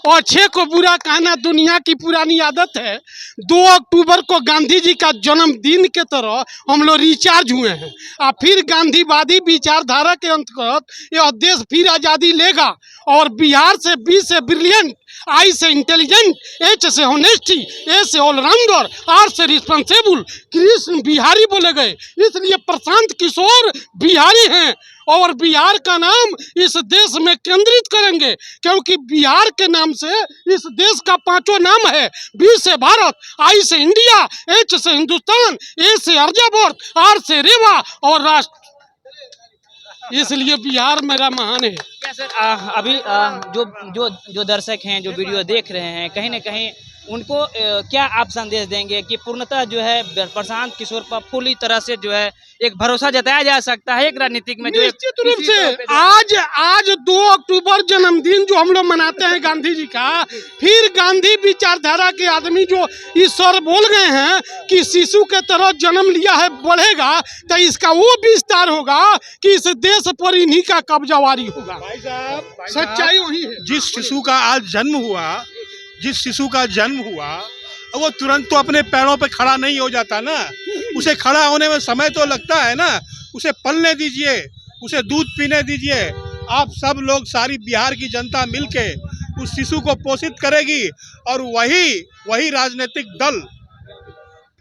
अच्छे को बुरा कहना दुनिया की पुरानी आदत है। 2 अक्टूबर को गांधी जी का जन्मदिन के तरह हम लोग रिचार्ज हुए हैं और फिर गांधीवादी विचारधारा के अंतर्गत यह देश फिर आज़ादी लेगा। और बिहार से बी से ब्रिलियंट, आई से इंटेलिजेंट, एच से ऑनेस्टी, ए से ऑलराउंडर, आर से रिस्पॉन्सिबल कृष्ण बिहारी बोले गए। इसलिए प्रशांत किशोर बिहारी हैं और बिहार का नाम इस देश में केंद्रित करेंगे, क्योंकि बिहार के नाम से इस देश का 5 नाम है। बी से भारत, आई से इंडिया, एच से हिंदुस्तान, ए से आर्यभट्ट, आर से रेवा और राष्ट्र। इसलिए बिहार मेरा महान है। क्या सर अभी जो जो जो दर्शक हैं, जो वीडियो देख रहे हैं, कहीं ना कहीं उनको क्या आप संदेश देंगे कि पूर्णतः जो है प्रशांत किशोर पर पूरी तरह से जो है एक भरोसा जताया जा सकता है एक राजनीतिक में? निश्चित रूप से आज 2 अक्टूबर जन्मदिन जो हम लोग मनाते हैं गांधी जी का, फिर गांधी विचारधारा के आदमी जो ईश्वर बोल गए हैं कि शिशु के तरह जन्म लिया है बढ़ेगा, तो इसका वो विस्तार होगा कि इस देश पर इन्हीं का कब्जावारी होगा। भाई साहब, सच्चाई वही है। जिस शिशु का आज जन्म हुआ वो तुरंत तो अपने पैरों पे खड़ा नहीं हो जाता ना। उसे खड़ा होने में समय तो लगता है ना। उसे पलने दीजिए, उसे दूध पीने दीजिए। आप सब लोग, सारी बिहार की जनता मिलके उस शिशु को पोषित करेगी और वही राजनीतिक दल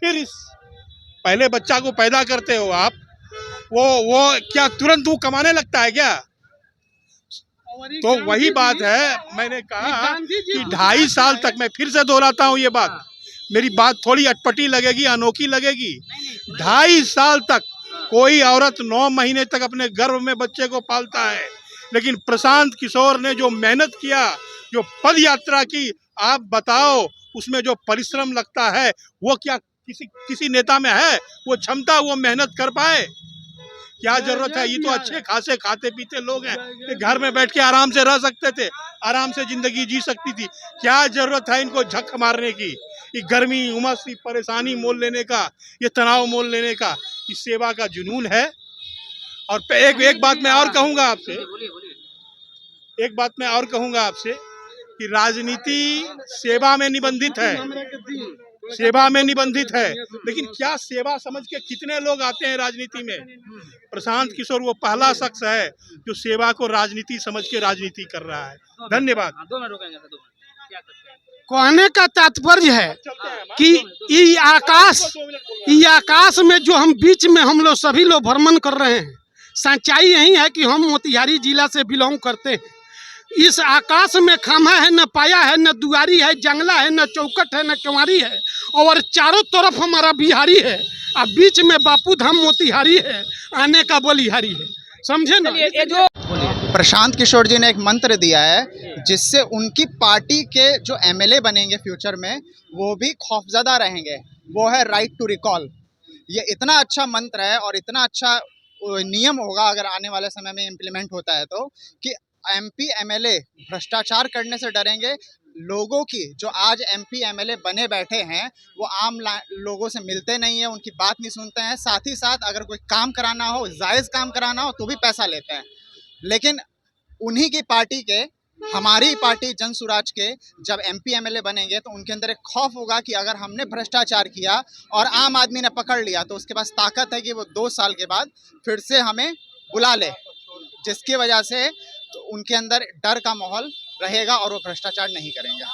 फिर इस पहले बच्चा को पैदा करते हो आप, वो क्या तुरंत वो कमाने लगता है क्या? तो वही बात है, मैंने कहा कि 2.5 साल तक, मैं फिर से दोहराता हूँ ये बात, मेरी बात थोड़ी अटपटी लगेगी, अनोखी लगेगी। 2.5 साल तक कोई औरत 9 महीने तक अपने गर्भ में बच्चे को पालता है, लेकिन प्रशांत किशोर ने जो मेहनत किया, जो पद यात्रा की, आप बताओ उसमें जो परिश्रम लगता है वो क्या किसी नेता में है? वो क्षमता, वो मेहनत कर पाए? क्या जरूरत है? ये तो अच्छे खासे खाते पीते लोग हैं, घर में बैठ के आराम से रह सकते थे, आराम से जिंदगी जी सकती थी। क्या जरूरत है इनको झक मारने की? ये गर्मी, उमस, परेशानी मोल लेने का, ये तनाव मोल लेने का, इस सेवा का जुनून है। और एक बात मैं और कहूंगा आपसे, कि राजनीति सेवा में निबंधित है, लेकिन क्या सेवा समझ के कितने लोग आते हैं राजनीति में? प्रशांत किशोर वो पहला शख्स है जो सेवा को राजनीति समझ के राजनीति कर रहा है। धन्यवाद। कहने का तात्पर्य है कि ये आकाश में जो हम बीच में हम लोग सभी लोग भ्रमण कर रहे हैं, सच्चाई यही है कि हम मोतिहारी जिला से बिलोंग करते हैं। इस आकाश में खामा है, न पाया है, न दुआरी है, जंगला है, न चौकट है, न केवारी है, और चारों तरफ हमारा बिहारी है, और बीच में बापू धाम मोतिहारी है, आने का बलिहारी है। समझे ना? ये जो प्रशांत किशोर जी ने एक मंत्र दिया है जिससे उनकी पार्टी के जो एमएलए बनेंगे फ्यूचर में, वो भी खौफजदा रहेंगे। वो है राइट टू रिकॉल। ये इतना अच्छा मंत्र है और इतना अच्छा नियम होगा अगर आने वाले समय में इम्प्लीमेंट होता है तो, कि एमपी एमएलए भ्रष्टाचार करने से डरेंगे। लोगों की जो आज एमपी एमएलए बने बैठे हैं वो आम लोगों से मिलते नहीं है, उनकी बात नहीं सुनते हैं। साथ ही साथ अगर कोई काम कराना हो, जायज़ काम कराना हो, तो भी पैसा लेते हैं। लेकिन उन्हीं की पार्टी के, हमारी पार्टी जन सुराज के जब एमपी एमएलए बनेंगे तो उनके अंदर एक खौफ होगा कि अगर हमने भ्रष्टाचार किया और आम आदमी ने पकड़ लिया तो उसके पास ताकत है कि वो 2 साल के बाद फिर से हमें बुला ले, जिसकी वजह से तो उनके अंदर डर का माहौल रहेगा और वो भ्रष्टाचार नहीं करेंगे।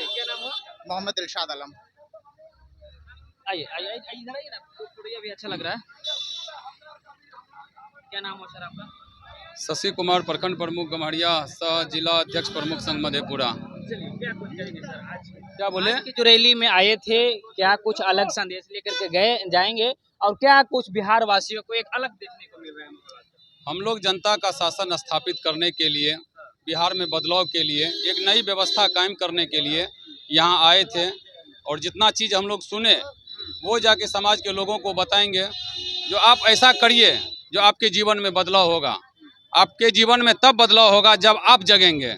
क्या नाम हुआ? मोहम्मद इरशाद आलम। आइए इधर आइए ना, थोड़ा भी अच्छा लग रहा है। क्या नाम हुआ सर आपका? शशि कुमार, प्रखंड प्रमुख गम्हरिया, सह जिला अध्यक्ष प्रमुख संघ मधेपुरा। चलिए, क्या कुछ करेंगे सर आज? क्या बोले? आज की जो रैली में आए थे, क्या कुछ अलग संदेश लेकर के जाएंगे और क्या कुछ बिहार वासियों को एक अलग देखने को मिल रहा है? हम लोग जनता का शासन स्थापित करने के लिए, बिहार में बदलाव के लिए, एक नई व्यवस्था कायम करने के लिए यहाँ आए थे। और जितना चीज़ हम लोग सुने वो जाके समाज के लोगों को बताएंगे। जो आप ऐसा करिए जो आपके जीवन में बदलाव होगा। आपके जीवन में तब बदलाव होगा जब आप जगेंगे।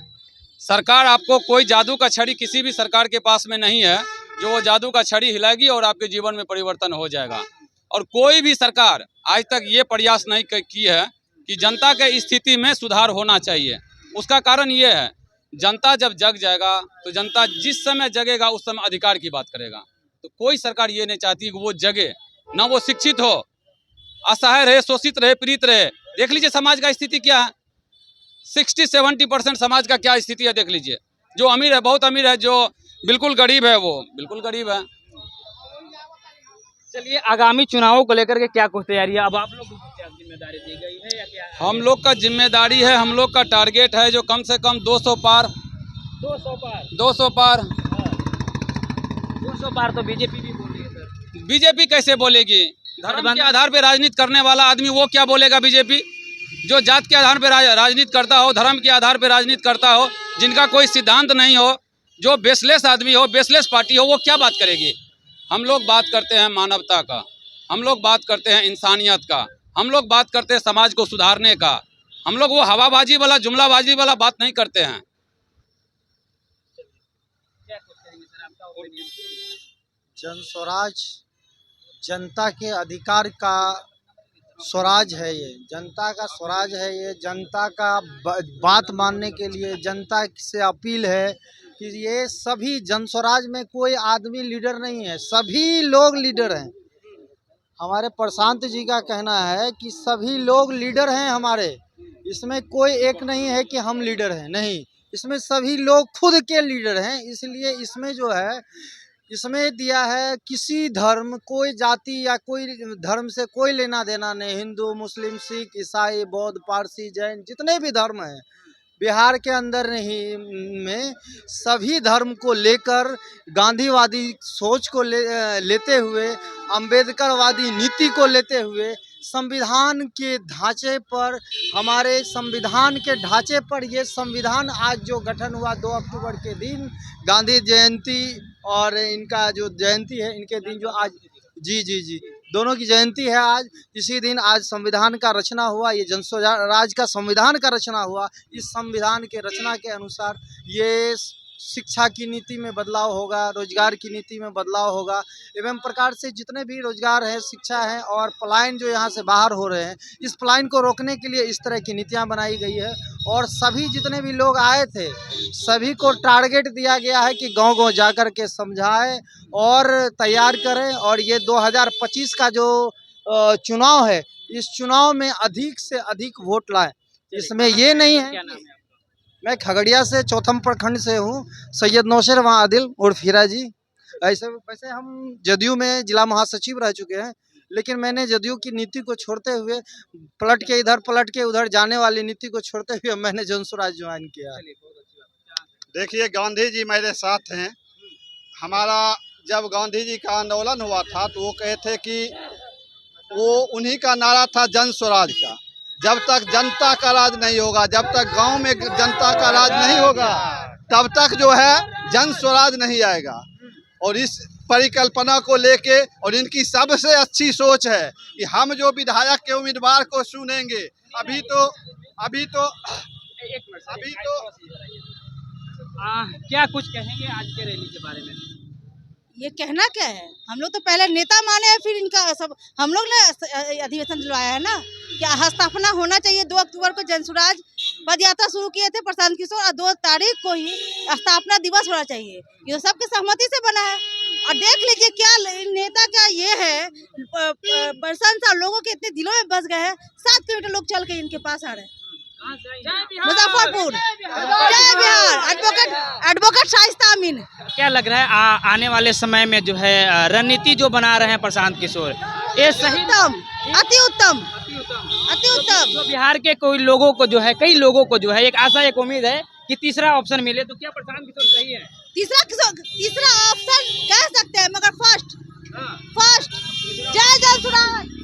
सरकार आपको, कोई जादू का छड़ी किसी भी सरकार के पास में नहीं है जो वो जादू का छड़ी हिलाएगी और आपके जीवन में परिवर्तन हो जाएगा। और कोई भी सरकार आज तक ये प्रयास नहीं की है कि जनता के स्थिति में सुधार होना चाहिए। उसका कारण ये है, जनता जब जग जाएगा तो जनता जिस समय जगेगा उस समय अधिकार की बात करेगा। तो कोई सरकार ये नहीं चाहती कि वो जगे, ना वो शिक्षित हो, असहाय रहे, शोषित रहे, पीड़ित रहे। देख लीजिए समाज का स्थिति क्या है, 60-70% समाज का क्या स्थिति है देख लीजिए। जो अमीर है बहुत अमीर है, जो बिल्कुल गरीब है वो बिल्कुल गरीब है। चलिए, आगामी चुनावों को लेकर के क्या कुछ तैयारी है? अब आप लोग को क्या जिम्मेदारी दी गई है या क्या है? हम लोग का जिम्मेदारी है, हम लोग का टारगेट है जो कम से कम 200 पार 200 पार 200 पार 200 पार तो बीजेपी भी बोल रही है सर। बीजेपी कैसे बोलेगी? धर्म के आधार पे राजनीति करने वाला आदमी वो क्या बोलेगा? बीजेपी जो जात के आधार पे राजनीति करता हो, धर्म के आधार पे राजनीति करता हो, जिनका कोई सिद्धांत नहीं हो, जो बेसलेस आदमी हो, बेसलेस पार्टी हो, वो क्या बात करेगी? हम लोग बात करते हैं मानवता का, हम लोग बात करते हैं इंसानियत का, हम लोग बात करते हैं समाज को सुधारने का। हम लोग वो हवाबाजी वाला, जुमलाबाजी वाला बात नहीं करते हैं। जन स्वराज जनता के अधिकार का स्वराज है, ये जनता का स्वराज है, ये जनता का बात मानने के लिए जनता से अपील है कि ये सभी जन स्वराज में कोई आदमी लीडर नहीं है, सभी लोग लीडर हैं। हमारे प्रशांत जी का कहना है कि सभी लोग लीडर हैं हमारे, इसमें कोई एक नहीं है कि हम लीडर हैं, नहीं, इसमें सभी लोग खुद के लीडर हैं। इसलिए इसमें जो है, इसमें दिया है किसी धर्म, कोई जाति या कोई धर्म से कोई लेना देना नहीं। हिंदू, मुस्लिम, सिख, ईसाई, बौद्ध, पारसी, जैन, जितने भी धर्म हैं बिहार के अंदर नहीं में सभी धर्म को लेकर, गांधीवादी सोच को लेते हुए, अंबेडकरवादी नीति को लेते हुए, संविधान के ढांचे पर, हमारे संविधान के ढांचे पर ये संविधान आज जो गठन हुआ 2 अक्टूबर के दिन, गांधी जयंती और इनका जो जयंती है, इनके दिन जो आज जी दोनों की जयंती है आज, इसी दिन आज संविधान का रचना हुआ, ये जन स्वराज का संविधान का रचना हुआ। इस संविधान के रचना के अनुसार ये शिक्षा की नीति में बदलाव होगा, रोजगार की नीति में बदलाव होगा, एवं प्रकार से जितने भी रोजगार है, शिक्षा है और पलायन जो यहाँ से बाहर हो रहे हैं, इस पलायन को रोकने के लिए इस तरह की नीतियाँ बनाई गई है। और सभी जितने भी लोग आए थे, सभी को टारगेट दिया गया है कि गांव-गांव जाकर के समझाएं और तैयार करें, और ये 2025 का जो चुनाव है, इस चुनाव में अधिक से अधिक वोट लाएं। इसमें ये नहीं है, मैं खगड़िया से चौथम प्रखंड से हूँ, सैयद नौशर वहाँ आदिल उर्फ हीरा जी। वैसे हम जदयू में जिला महासचिव रह चुके हैं, लेकिन मैंने जदयू की नीति को छोड़ते हुए, पलट के इधर पलट के उधर जाने वाली नीति को छोड़ते हुए मैंने जन स्वराज ज्वाइन किया। देखिए, गांधी जी मेरे साथ हैं। हमारा जब गांधी जी का आंदोलन हुआ था तो वो कहे थे कि वो उन्हीं का नारा था जन स्वराज का। जब तक जनता का राज नहीं होगा, जब तक गांव में जनता का राज नहीं होगा, तब तक जो है जन स्वराज नहीं आएगा। और इस परिकल्पना को लेके, और इनकी सबसे अच्छी सोच है कि हम जो विधायक के उम्मीदवार को चुनेंगे, अभी तो क्या कुछ कहेंगे आज के रैली के बारे में? ये कहना क्या है, हम लोग तो पहले नेता माने हैं, फिर इनका सब हम लोग ने अधिवेशन दिलवाया है ना, कि स्थापना होना चाहिए। 2 अक्टूबर को जन स्वराज पद यात्रा शुरू किए थे प्रशांत किशोर, और 2 तारीख को ही स्थापना दिवस होना चाहिए। ये तो सबके सहमति से बना है। और देख लीजिए क्या नेता का ये है, प्रशांत साहब लोगों के इतने दिलों में बस गए हैं, 7 किलोमीटर लोग चल के इनके पास आ रहे हैं। मुजफ्फरपुर, जय बिहार, एडवोकेट शाइस्ता अमीन। क्या लग रहा है आने वाले समय में जो है रणनीति जो बना रहे हैं प्रशांत किशोर, ये सही, अति उत्तम। तो बिहार के कई लोगों को जो है एक आशा, एक उम्मीद है कि तीसरा ऑप्शन मिले, तो क्या प्रशांत किशोर सही है? तीसरा ऑप्शन कह सकते हैं, मगर फर्स्ट जय जन स्वराज।